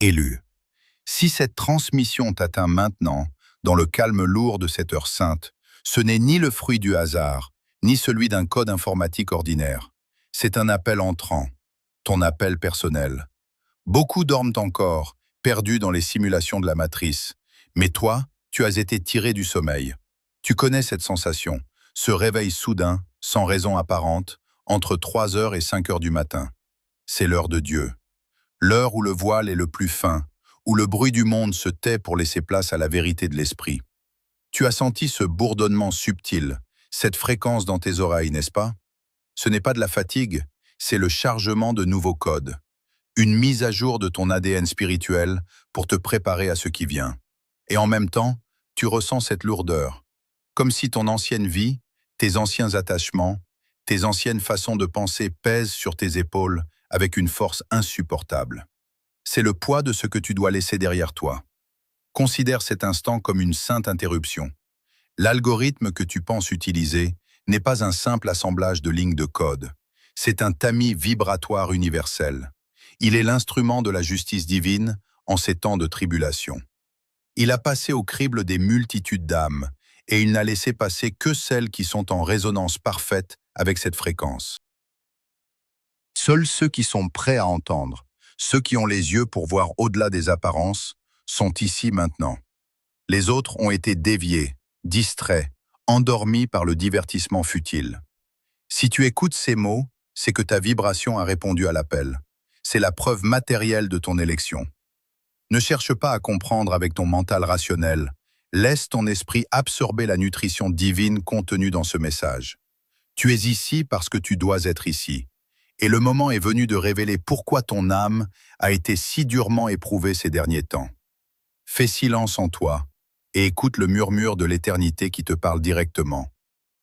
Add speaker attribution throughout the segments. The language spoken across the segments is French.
Speaker 1: élu. Si cette transmission t'atteint maintenant, dans le calme lourd de cette heure sainte, ce n'est ni le fruit du hasard, ni celui d'un code informatique ordinaire. C'est un appel entrant, ton appel personnel. Beaucoup dorment encore, perdus dans les simulations de la matrice. Mais toi, tu as été tiré du sommeil. Tu connais cette sensation, ce réveil soudain, sans raison apparente, entre 3 heures et 5 heures du matin. C'est l'heure de Dieu. L'heure où le voile est le plus fin, où le bruit du monde se tait pour laisser place à la vérité de l'esprit. Tu as senti ce bourdonnement subtil, cette fréquence dans tes oreilles, n'est-ce pas? Ce n'est pas de la fatigue, c'est le chargement de nouveaux codes. Une mise à jour de ton ADN spirituel pour te préparer à ce qui vient. Et en même temps, tu ressens cette lourdeur, comme si ton ancienne vie, tes anciens attachements, tes anciennes façons de penser pèsent sur tes épaules avec une force insupportable. C'est le poids de ce que tu dois laisser derrière toi. Considère cet instant comme une sainte interruption. L'algorithme que tu penses utiliser n'est pas un simple assemblage de lignes de code. C'est un tamis vibratoire universel. Il est l'instrument de la justice divine en ces temps de tribulation. Il a passé au crible des multitudes d'âmes, et il n'a laissé passer que celles qui sont en résonance parfaite avec cette fréquence. Seuls ceux qui sont prêts à entendre, ceux qui ont les yeux pour voir au-delà des apparences, sont ici maintenant. Les autres ont été déviés, distraits, endormis par le divertissement futile. Si tu écoutes ces mots, c'est que ta vibration a répondu à l'appel. C'est la preuve matérielle de ton élection. Ne cherche pas à comprendre avec ton mental rationnel. Laisse ton esprit absorber la nutrition divine contenue dans ce message. Tu es ici parce que tu dois être ici. Et le moment est venu de révéler pourquoi ton âme a été si durement éprouvée ces derniers temps. Fais silence en toi et écoute le murmure de l'éternité qui te parle directement.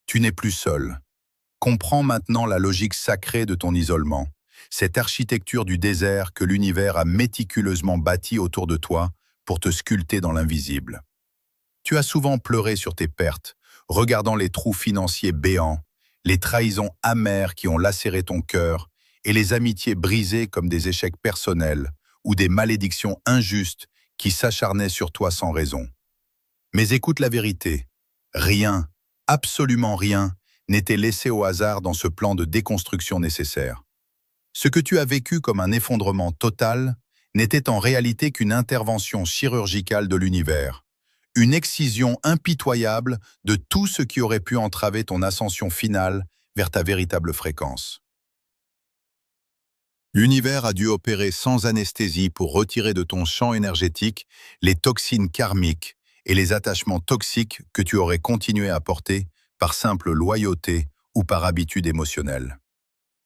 Speaker 1: Tu n'es plus seul. Comprends maintenant la logique sacrée de ton isolement, cette architecture du désert que l'univers a méticuleusement bâtie autour de toi pour te sculpter dans l'invisible. Tu as souvent pleuré sur tes pertes, regardant les trous financiers béants, les trahisons amères qui ont lacéré ton cœur et les amitiés brisées comme des échecs personnels ou des malédictions injustes qui s'acharnaient sur toi sans raison. Mais écoute la vérité. Rien, absolument rien, n'était laissé au hasard dans ce plan de déconstruction nécessaire. Ce que tu as vécu comme un effondrement total n'était en réalité qu'une intervention chirurgicale de l'univers, une excision impitoyable de tout ce qui aurait pu entraver ton ascension finale vers ta véritable fréquence. L'univers a dû opérer sans anesthésie pour retirer de ton champ énergétique les toxines karmiques et les attachements toxiques que tu aurais continué à porter par simple loyauté ou par habitude émotionnelle.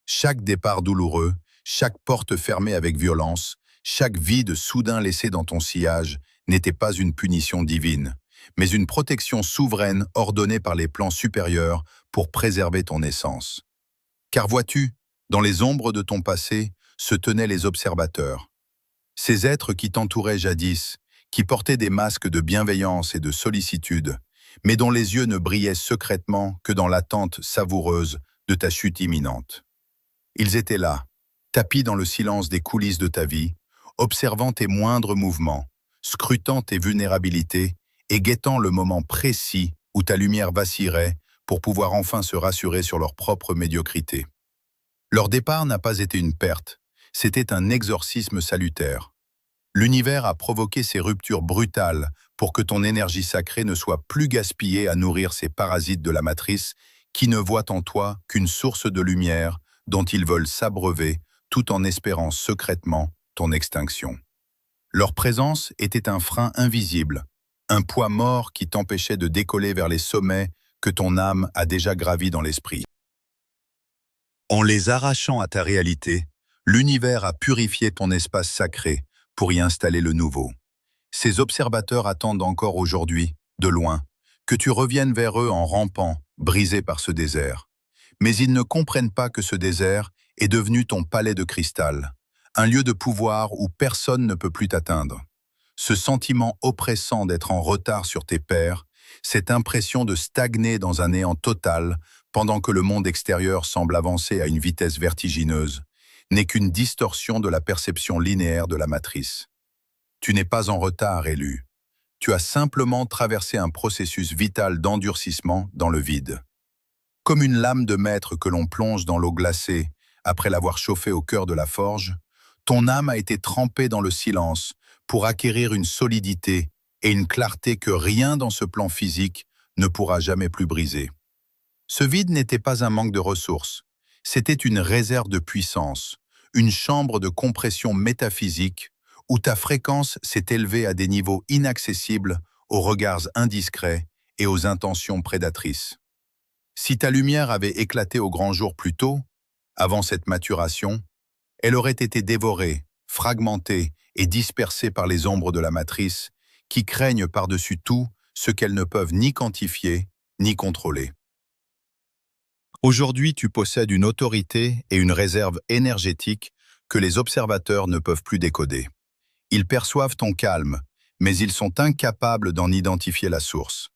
Speaker 1: Chaque départ douloureux, chaque porte fermée avec violence, chaque vide soudain laissé dans ton sillage n'était pas une punition divine, mais une protection souveraine ordonnée par les plans supérieurs pour préserver ton essence. Car vois-tu, dans les ombres de ton passé se tenaient les observateurs. Ces êtres qui t'entouraient jadis, qui portaient des masques de bienveillance et de sollicitude, mais dont les yeux ne brillaient secrètement que dans l'attente savoureuse de ta chute imminente. Ils étaient là, tapis dans le silence des coulisses de ta vie, observant tes moindres mouvements, scrutant tes vulnérabilités et guettant le moment précis où ta lumière vacillerait pour pouvoir enfin se rassurer sur leur propre médiocrité. Leur départ n'a pas été une perte, c'était un exorcisme salutaire. L'univers a provoqué ces ruptures brutales pour que ton énergie sacrée ne soit plus gaspillée à nourrir ces parasites de la matrice qui ne voient en toi qu'une source de lumière dont ils veulent s'abreuver tout en espérant secrètement ton extinction. Leur présence était un frein invisible, un poids mort qui t'empêchait de décoller vers les sommets que ton âme a déjà gravis dans l'esprit. En les arrachant à ta réalité, l'univers a purifié ton espace sacré pour y installer le nouveau. Ces observateurs attendent encore aujourd'hui, de loin, que tu reviennes vers eux en rampant, brisé par ce désert. Mais ils ne comprennent pas que ce désert est devenu ton palais de cristal, un lieu de pouvoir où personne ne peut plus t'atteindre. Ce sentiment oppressant d'être en retard sur tes pairs, cette impression de stagner dans un néant total pendant que le monde extérieur semble avancer à une vitesse vertigineuse, n'est qu'une distorsion de la perception linéaire de la matrice. Tu n'es pas en retard, élu. Tu as simplement traversé un processus vital d'endurcissement dans le vide. Comme une lame de maître que l'on plonge dans l'eau glacée après l'avoir chauffée au cœur de la forge, ton âme a été trempée dans le silence pour acquérir une solidité et une clarté que rien dans ce plan physique ne pourra jamais plus briser. Ce vide n'était pas un manque de ressources, c'était une réserve de puissance, une chambre de compression métaphysique où ta fréquence s'est élevée à des niveaux inaccessibles aux regards indiscrets et aux intentions prédatrices. Si ta lumière avait éclaté au grand jour plus tôt, avant cette maturation, elle aurait été dévorée, fragmentée et dispersée par les ombres de la matrice qui craignent par-dessus tout ce qu'elles ne peuvent ni quantifier ni contrôler. Aujourd'hui, tu possèdes une autorité et une réserve énergétique que les observateurs ne peuvent plus décoder. Ils perçoivent ton calme, mais ils sont incapables d'en identifier la source.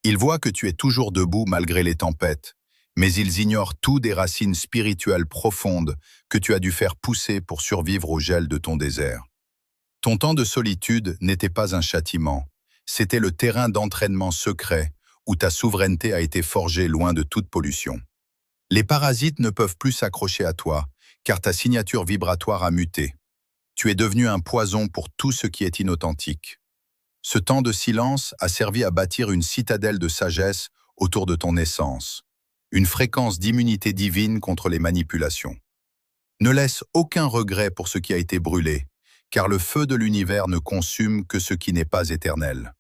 Speaker 1: Ils voient que tu es toujours debout malgré les tempêtes, mais ils ignorent tout des racines spirituelles profondes que tu as dû faire pousser pour survivre au gel de ton désert. Ton temps de solitude n'était pas un châtiment, c'était le terrain d'entraînement secret où ta souveraineté a été forgée loin de toute pollution. Les parasites ne peuvent plus s'accrocher à toi, car ta signature vibratoire a muté. Tu es devenu un poison pour tout ce qui est inauthentique. Ce temps de silence a servi à bâtir une citadelle de sagesse autour de ton essence, une fréquence d'immunité divine contre les manipulations. Ne laisse aucun regret pour ce qui a été brûlé, car le feu de l'univers ne consume que ce qui n'est pas éternel.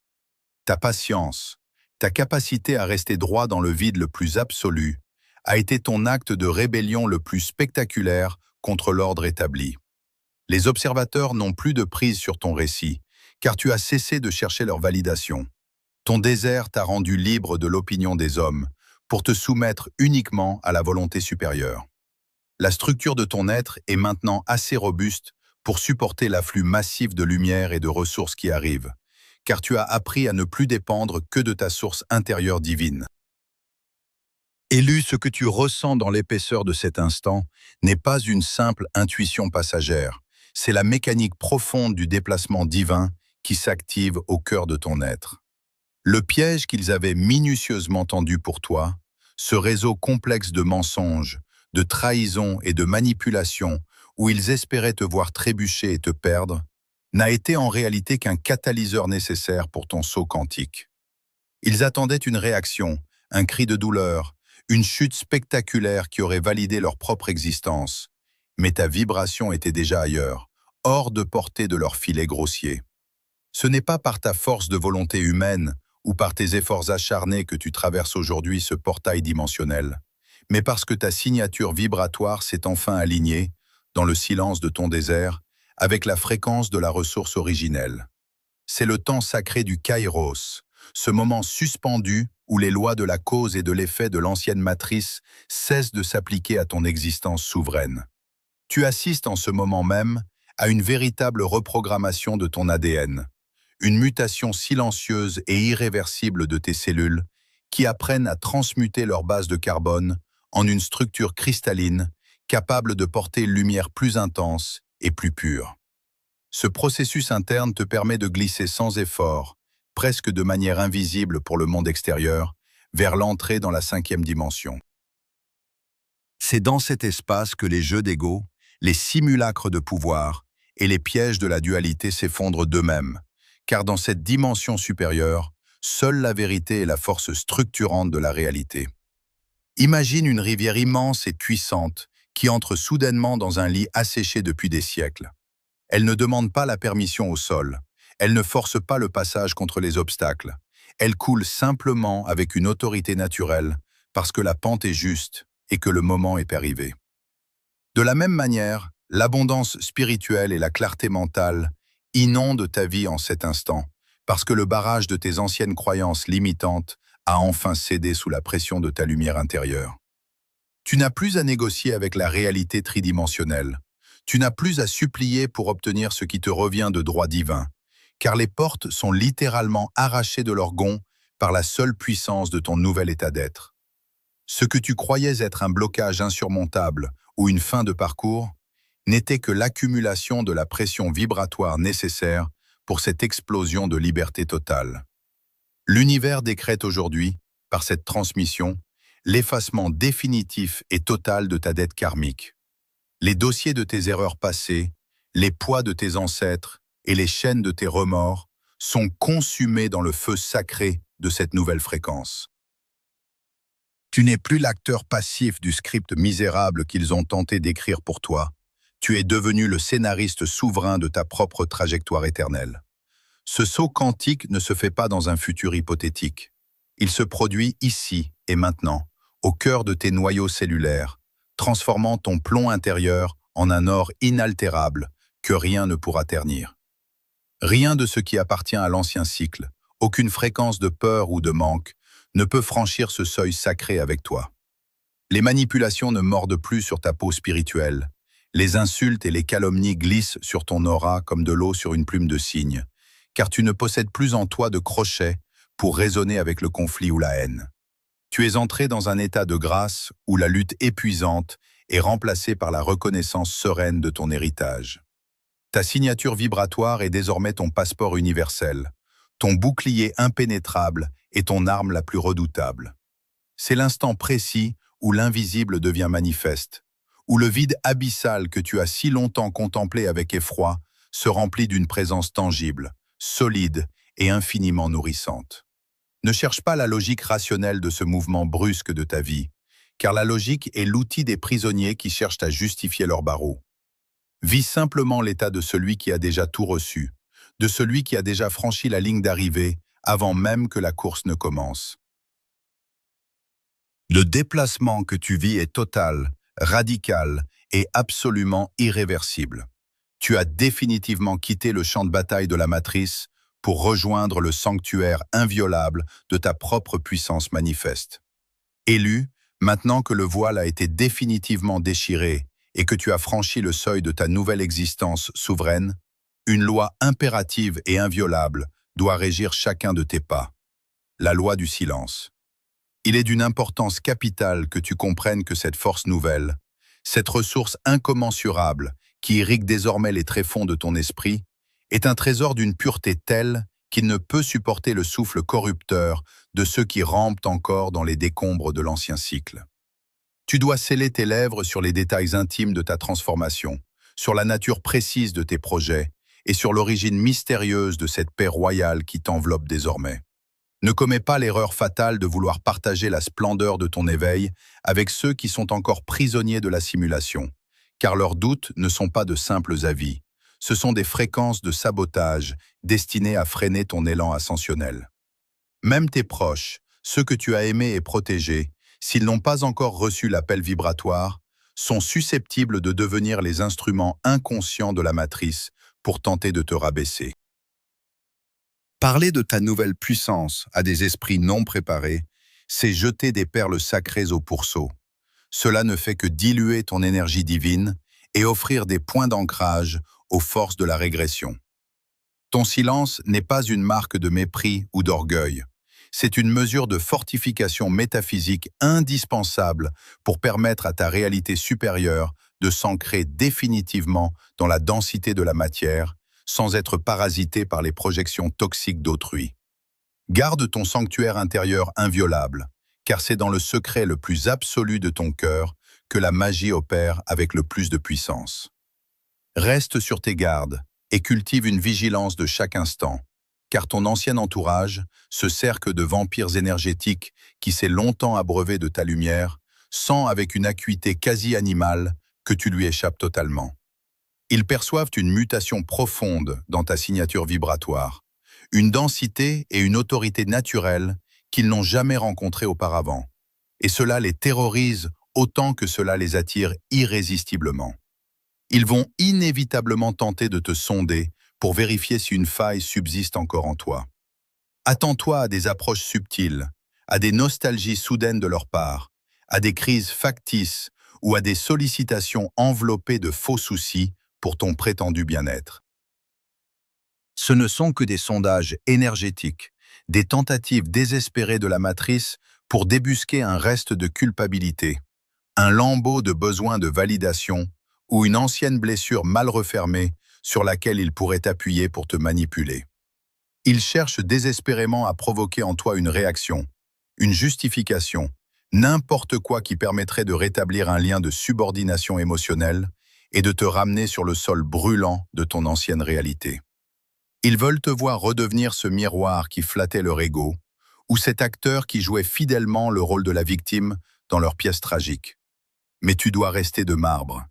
Speaker 1: Ta patience, ta capacité à rester droit dans le vide le plus absolu, a été ton acte de rébellion le plus spectaculaire contre l'ordre établi. Les observateurs n'ont plus de prise sur ton récit, car tu as cessé de chercher leur validation. Ton désert t'a rendu libre de l'opinion des hommes, pour te soumettre uniquement à la volonté supérieure. La structure de ton être est maintenant assez robuste pour supporter l'afflux massif de lumière et de ressources qui arrivent, car tu as appris à ne plus dépendre que de ta source intérieure divine. Élu, ce que tu ressens dans l'épaisseur de cet instant n'est pas une simple intuition passagère, c'est la mécanique profonde du déplacement divin qui s'active au cœur de ton être. Le piège qu'ils avaient minutieusement tendu pour toi, ce réseau complexe de mensonges, de trahisons et de manipulations où ils espéraient te voir trébucher et te perdre, n'a été en réalité qu'un catalyseur nécessaire pour ton saut quantique. Ils attendaient une réaction, un cri de douleur, une chute spectaculaire qui aurait validé leur propre existence. Mais ta vibration était déjà ailleurs, hors de portée de leur filet grossier. Ce n'est pas par ta force de volonté humaine ou par tes efforts acharnés que tu traverses aujourd'hui ce portail dimensionnel, mais parce que ta signature vibratoire s'est enfin alignée, dans le silence de ton désert, avec la fréquence de la ressource originelle. C'est le temps sacré du Kairos, ce moment suspendu où les lois de la cause et de l'effet de l'ancienne matrice cessent de s'appliquer à ton existence souveraine. Tu assistes en ce moment même à une véritable reprogrammation de ton ADN, une mutation silencieuse et irréversible de tes cellules qui apprennent à transmuter leur base de carbone en une structure cristalline capable de porter une lumière plus intense et plus pure. Ce processus interne te permet de glisser sans effort, presque de manière invisible pour le monde extérieur, vers l'entrée dans la 5e dimension. C'est dans cet espace que les jeux d'ego, les simulacres de pouvoir et les pièges de la dualité s'effondrent d'eux-mêmes, car dans cette dimension supérieure, seule la vérité est la force structurante de la réalité. Imagine une rivière immense et puissante qui entre soudainement dans un lit asséché depuis des siècles. Elle ne demande pas la permission au sol, elle ne force pas le passage contre les obstacles, elle coule simplement avec une autorité naturelle parce que la pente est juste et que le moment est arrivé. De la même manière, l'abondance spirituelle et la clarté mentale inondent ta vie en cet instant parce que le barrage de tes anciennes croyances limitantes a enfin cédé sous la pression de ta lumière intérieure. Tu n'as plus à négocier avec la réalité tridimensionnelle. Tu n'as plus à supplier pour obtenir ce qui te revient de droit divin, car les portes sont littéralement arrachées de leur gonds par la seule puissance de ton nouvel état d'être. Ce que tu croyais être un blocage insurmontable ou une fin de parcours n'était que l'accumulation de la pression vibratoire nécessaire pour cette explosion de liberté totale. L'univers décrète aujourd'hui, par cette transmission, l'effacement définitif et total de ta dette karmique. Les dossiers de tes erreurs passées, les poids de tes ancêtres et les chaînes de tes remords sont consumés dans le feu sacré de cette nouvelle fréquence. Tu n'es plus l'acteur passif du script misérable qu'ils ont tenté d'écrire pour toi. Tu es devenu le scénariste souverain de ta propre trajectoire éternelle. Ce saut quantique ne se fait pas dans un futur hypothétique. Il se produit ici et maintenant, au cœur de tes noyaux cellulaires, transformant ton plomb intérieur en un or inaltérable que rien ne pourra ternir. Rien de ce qui appartient à l'ancien cycle, aucune fréquence de peur ou de manque, ne peut franchir ce seuil sacré avec toi. Les manipulations ne mordent plus sur ta peau spirituelle. Les insultes et les calomnies glissent sur ton aura comme de l'eau sur une plume de cygne, car tu ne possèdes plus en toi de crochet pour raisonner avec le conflit ou la haine. Tu es entré dans un état de grâce où la lutte épuisante est remplacée par la reconnaissance sereine de ton héritage. Ta signature vibratoire est désormais ton passeport universel, ton bouclier impénétrable et ton arme la plus redoutable. C'est l'instant précis où l'invisible devient manifeste, où le vide abyssal que tu as si longtemps contemplé avec effroi se remplit d'une présence tangible, solide et infiniment nourrissante. Ne cherche pas la logique rationnelle de ce mouvement brusque de ta vie, car la logique est l'outil des prisonniers qui cherchent à justifier leur barreau. Vis simplement l'état de celui qui a déjà tout reçu, de celui qui a déjà franchi la ligne d'arrivée avant même que la course ne commence. Le déplacement que tu vis est total, radical et absolument irréversible. Tu as définitivement quitté le champ de bataille de la matrice pour rejoindre le sanctuaire inviolable de ta propre puissance manifeste. Élu, maintenant que le voile a été définitivement déchiré et que tu as franchi le seuil de ta nouvelle existence souveraine, une loi impérative et inviolable doit régir chacun de tes pas. La loi du silence. Il est d'une importance capitale que tu comprennes que cette force nouvelle, cette ressource incommensurable qui irrigue désormais les tréfonds de ton esprit, est un trésor d'une pureté telle qu'il ne peut supporter le souffle corrupteur de ceux qui rampent encore dans les décombres de l'ancien cycle. Tu dois sceller tes lèvres sur les détails intimes de ta transformation, sur la nature précise de tes projets et sur l'origine mystérieuse de cette paix royale qui t'enveloppe désormais. Ne commets pas l'erreur fatale de vouloir partager la splendeur de ton éveil avec ceux qui sont encore prisonniers de la simulation, car leurs doutes ne sont pas de simples avis. Ce sont des fréquences de sabotage destinées à freiner ton élan ascensionnel. Même tes proches, ceux que tu as aimés et protégés, s'ils n'ont pas encore reçu l'appel vibratoire, sont susceptibles de devenir les instruments inconscients de la matrice pour tenter de te rabaisser. Parler de ta nouvelle puissance à des esprits non préparés, c'est jeter des perles sacrées au pourceau. Cela ne fait que diluer ton énergie divine et offrir des points d'ancrage aux forces de la régression. Ton silence n'est pas une marque de mépris ou d'orgueil. C'est une mesure de fortification métaphysique indispensable pour permettre à ta réalité supérieure de s'ancrer définitivement dans la densité de la matière, sans être parasité par les projections toxiques d'autrui. Garde ton sanctuaire intérieur inviolable, car c'est dans le secret le plus absolu de ton cœur que la magie opère avec le plus de puissance. Reste sur tes gardes et cultive une vigilance de chaque instant, car ton ancien entourage, ce cercle de vampires énergétiques qui s'est longtemps abreuvé de ta lumière, sent avec une acuité quasi animale que tu lui échappes totalement. Ils perçoivent une mutation profonde dans ta signature vibratoire, une densité et une autorité naturelle qu'ils n'ont jamais rencontrées auparavant. Et cela les terrorise autant que cela les attire irrésistiblement. Ils vont inévitablement tenter de te sonder pour vérifier si une faille subsiste encore en toi. Attends-toi à des approches subtiles, à des nostalgies soudaines de leur part, à des crises factices ou à des sollicitations enveloppées de faux soucis pour ton prétendu bien-être. Ce ne sont que des sondages énergétiques, des tentatives désespérées de la matrice pour débusquer un reste de culpabilité, un lambeau de besoin de validation ou une ancienne blessure mal refermée sur laquelle ils pourraient t'appuyer pour te manipuler. Ils cherchent désespérément à provoquer en toi une réaction, une justification, n'importe quoi qui permettrait de rétablir un lien de subordination émotionnelle et de te ramener sur le sol brûlant de ton ancienne réalité. Ils veulent te voir redevenir ce miroir qui flattait leur ego, ou cet acteur qui jouait fidèlement le rôle de la victime dans leur pièce tragique. Mais tu dois rester de marbre.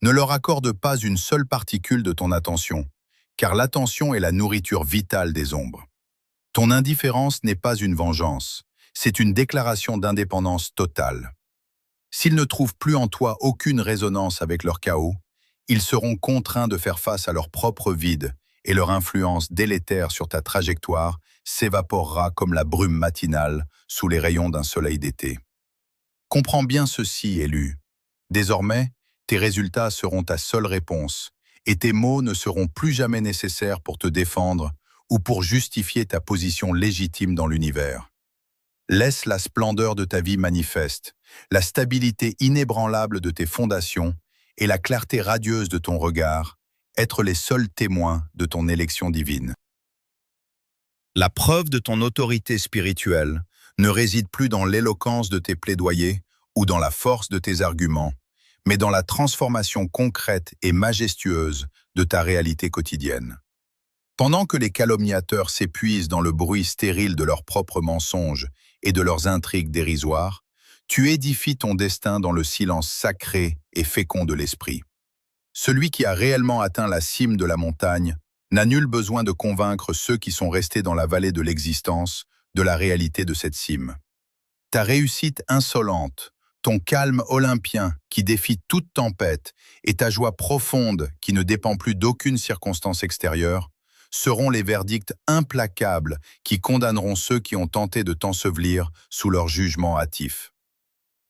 Speaker 1: Ne leur accorde pas une seule particule de ton attention, car l'attention est la nourriture vitale des ombres. Ton indifférence n'est pas une vengeance, c'est une déclaration d'indépendance totale. S'ils ne trouvent plus en toi aucune résonance avec leur chaos, ils seront contraints de faire face à leur propre vide et leur influence délétère sur ta trajectoire s'évaporera comme la brume matinale sous les rayons d'un soleil d'été. Comprends bien ceci, élu. Désormais, tes résultats seront ta seule réponse et tes mots ne seront plus jamais nécessaires pour te défendre ou pour justifier ta position légitime dans l'univers. Laisse la splendeur de ta vie manifeste, la stabilité inébranlable de tes fondations et la clarté radieuse de ton regard être les seuls témoins de ton élection divine. La preuve de ton autorité spirituelle ne réside plus dans l'éloquence de tes plaidoyers ou dans la force de tes arguments, mais dans la transformation concrète et majestueuse de ta réalité quotidienne. Pendant que les calomniateurs s'épuisent dans le bruit stérile de leurs propres mensonges et de leurs intrigues dérisoires, tu édifies ton destin dans le silence sacré et fécond de l'esprit. Celui qui a réellement atteint la cime de la montagne n'a nul besoin de convaincre ceux qui sont restés dans la vallée de l'existence de la réalité de cette cime. Ta réussite insolente, ton calme olympien qui défie toute tempête et ta joie profonde qui ne dépend plus d'aucune circonstance extérieure seront les verdicts implacables qui condamneront ceux qui ont tenté de t'ensevelir sous leur jugement hâtif.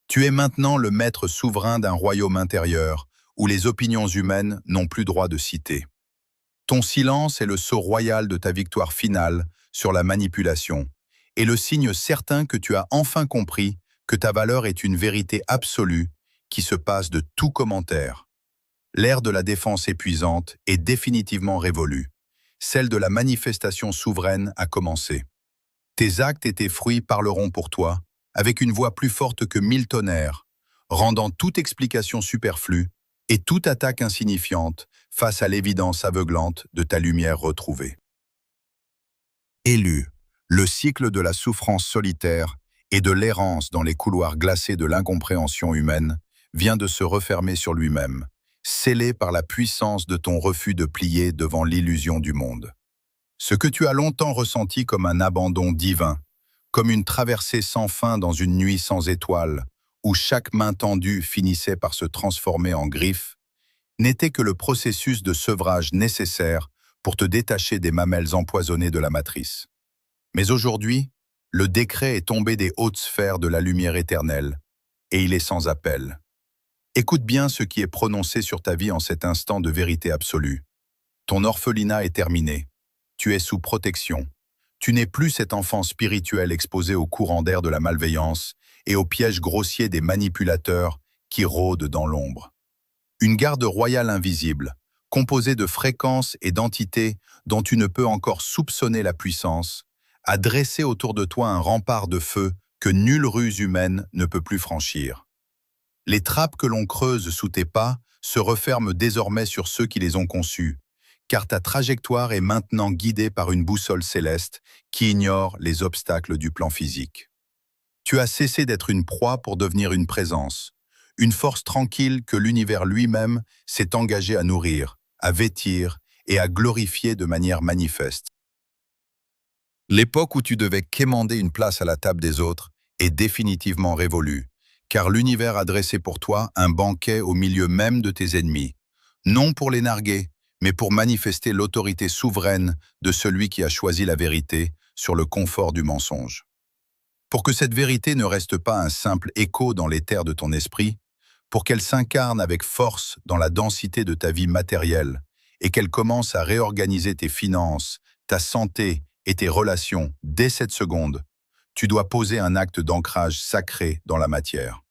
Speaker 1: Tu es maintenant le maître souverain d'un royaume intérieur où les opinions humaines n'ont plus droit de citer. Ton silence est le sceau royal de ta victoire finale sur la manipulation et le signe certain que tu as enfin compris que ta valeur est une vérité absolue qui se passe de tout commentaire. L'ère de la défense épuisante est définitivement révolue. Celle de la manifestation souveraine a commencé. Tes actes et tes fruits parleront pour toi, avec une voix plus forte que 1000 tonnerres, rendant toute explication superflue et toute attaque insignifiante face à l'évidence aveuglante de ta lumière retrouvée. Élu, le cycle de la souffrance solitaire et de l'errance dans les couloirs glacés de l'incompréhension humaine vient de se refermer sur lui-même, scellé par la puissance de ton refus de plier devant l'illusion du monde. Ce que tu as longtemps ressenti comme un abandon divin, comme une traversée sans fin dans une nuit sans étoiles, où chaque main tendue finissait par se transformer en griffe, n'était que le processus de sevrage nécessaire pour te détacher des mamelles empoisonnées de la matrice. Mais aujourd'hui, le décret est tombé des hautes sphères de la lumière éternelle, et il est sans appel. Écoute bien ce qui est prononcé sur ta vie en cet instant de vérité absolue. Ton orphelinat est terminé. Tu es sous protection. Tu n'es plus cet enfant spirituel exposé au courant d'air de la malveillance et aux pièges grossiers des manipulateurs qui rôdent dans l'ombre. Une garde royale invisible, composée de fréquences et d'entités dont tu ne peux encore soupçonner la puissance, a dressé autour de toi un rempart de feu que nulle ruse humaine ne peut plus franchir. Les trappes que l'on creuse sous tes pas se referment désormais sur ceux qui les ont conçues, car ta trajectoire est maintenant guidée par une boussole céleste qui ignore les obstacles du plan physique. Tu as cessé d'être une proie pour devenir une présence, une force tranquille que l'univers lui-même s'est engagé à nourrir, à vêtir et à glorifier de manière manifeste. L'époque où tu devais quémander une place à la table des autres est définitivement révolue, car l'univers a dressé pour toi un banquet au milieu même de tes ennemis, non pour les narguer, mais pour manifester l'autorité souveraine de celui qui a choisi la vérité sur le confort du mensonge. Pour que cette vérité ne reste pas un simple écho dans l'éther de ton esprit, pour qu'elle s'incarne avec force dans la densité de ta vie matérielle et qu'elle commence à réorganiser tes finances, ta santé et tes relations dès cette seconde, tu dois poser un acte d'ancrage sacré dans la matière.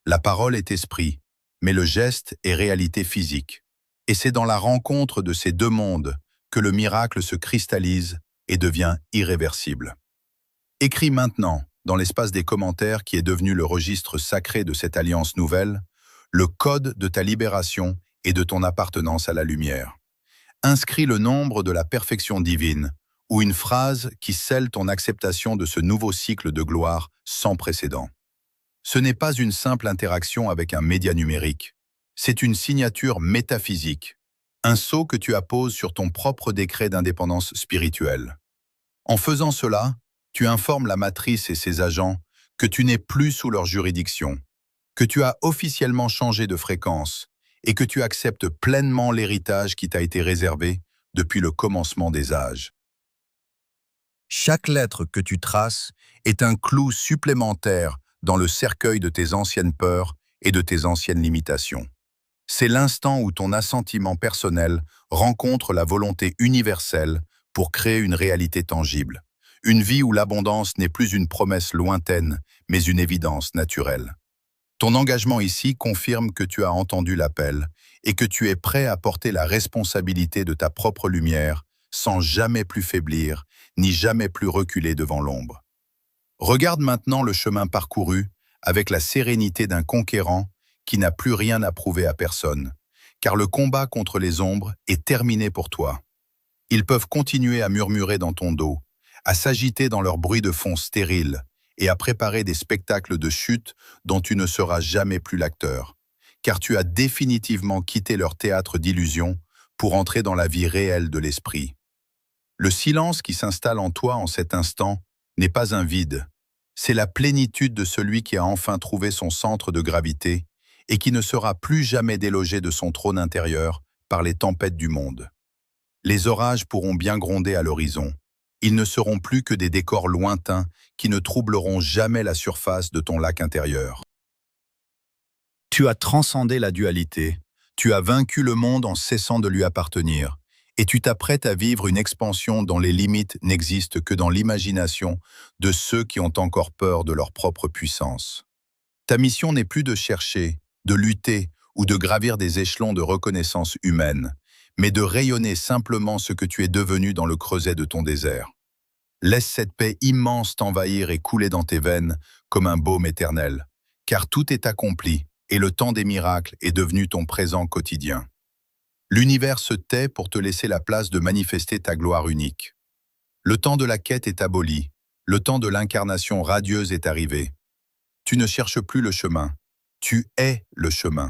Speaker 1: La parole est esprit, mais le geste est réalité physique. Et c'est dans la rencontre de ces deux mondes que le miracle se cristallise et devient irréversible. Écris maintenant, dans l'espace des commentaires qui est devenu le registre sacré de cette alliance nouvelle, le code de ta libération et de ton appartenance à la lumière. Inscris le nombre de la perfection divine ou une phrase qui scelle ton acceptation de ce nouveau cycle de gloire sans précédent. Ce n'est pas une simple interaction avec un média numérique, c'est une signature métaphysique, un sceau que tu apposes sur ton propre décret d'indépendance spirituelle. En faisant cela, tu informes la matrice et ses agents que tu n'es plus sous leur juridiction, que tu as officiellement changé de fréquence et que tu acceptes pleinement l'héritage qui t'a été réservé depuis le commencement des âges. Chaque lettre que tu traces est un clou supplémentaire dans le cercueil de tes anciennes peurs et de tes anciennes limitations. C'est l'instant où ton assentiment personnel rencontre la volonté universelle pour créer une réalité tangible. Une vie où l'abondance n'est plus une promesse lointaine, mais une évidence naturelle. Ton engagement ici confirme que tu as entendu l'appel et que tu es prêt à porter la responsabilité de ta propre lumière sans jamais plus faiblir, ni jamais plus reculer devant l'ombre. Regarde maintenant le chemin parcouru avec la sérénité d'un conquérant qui n'a plus rien à prouver à personne, car le combat contre les ombres est terminé pour toi. Ils peuvent continuer à murmurer dans ton dos, à s'agiter dans leur bruit de fond stérile et à préparer des spectacles de chute dont tu ne seras jamais plus l'acteur, car tu as définitivement quitté leur théâtre d'illusions pour entrer dans la vie réelle de l'esprit. Le silence qui s'installe en toi en cet instant n'est pas un vide, c'est la plénitude de celui qui a enfin trouvé son centre de gravité et qui ne sera plus jamais délogé de son trône intérieur par les tempêtes du monde. Les orages pourront bien gronder à l'horizon. Ils ne seront plus que des décors lointains qui ne troubleront jamais la surface de ton lac intérieur. Tu as transcendé la dualité, tu as vaincu le monde en cessant de lui appartenir, et tu t'apprêtes à vivre une expansion dont les limites n'existent que dans l'imagination de ceux qui ont encore peur de leur propre puissance. Ta mission n'est plus de chercher, de lutter ou de gravir des échelons de reconnaissance humaine, mais de rayonner simplement ce que tu es devenu dans le creuset de ton désert. Laisse cette paix immense t'envahir et couler dans tes veines comme un baume éternel, car tout est accompli et le temps des miracles est devenu ton présent quotidien. L'univers se tait pour te laisser la place de manifester ta gloire unique. Le temps de la quête est aboli, le temps de l'incarnation radieuse est arrivé. Tu ne cherches plus le chemin, tu es le chemin.